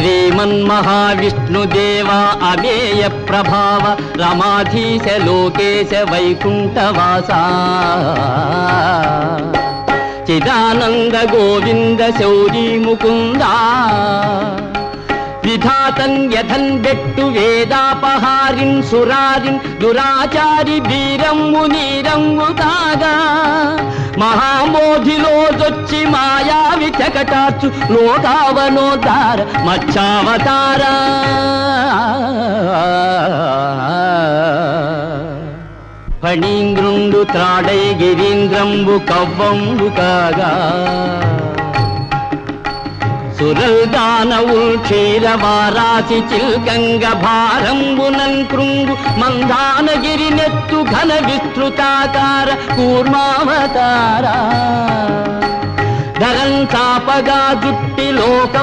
శ్రీమన్మహావిష్ణుదేవా అమేయ ప్రభావ రమాధీశ లోకేశ వైకుంఠవాసా చిదానంద గోవింద శౌరీ ముకుందా విధాతం యథన్ బెట్టు వేదాపహారిన్ సురారిన్ దురాచారి వీరమ్ము నీరమ్ము కాగా మహామోధిలో దొచ్చి మాయావి చకటాచు లోకావనోద్ధార మచ్చావతార ఫణీంద్రుండు త్రాడై గిరీంద్రంబు కవ్వంబు కాగా సురల్దానవుల్ క్షీరవారాసి చిల్కంగ భారంబునన్ కృంగు మందానగిరి నెత్తు ఘన విస్తృతాకార కూర్మావతార ధరం తాపగా జుట్టి లోక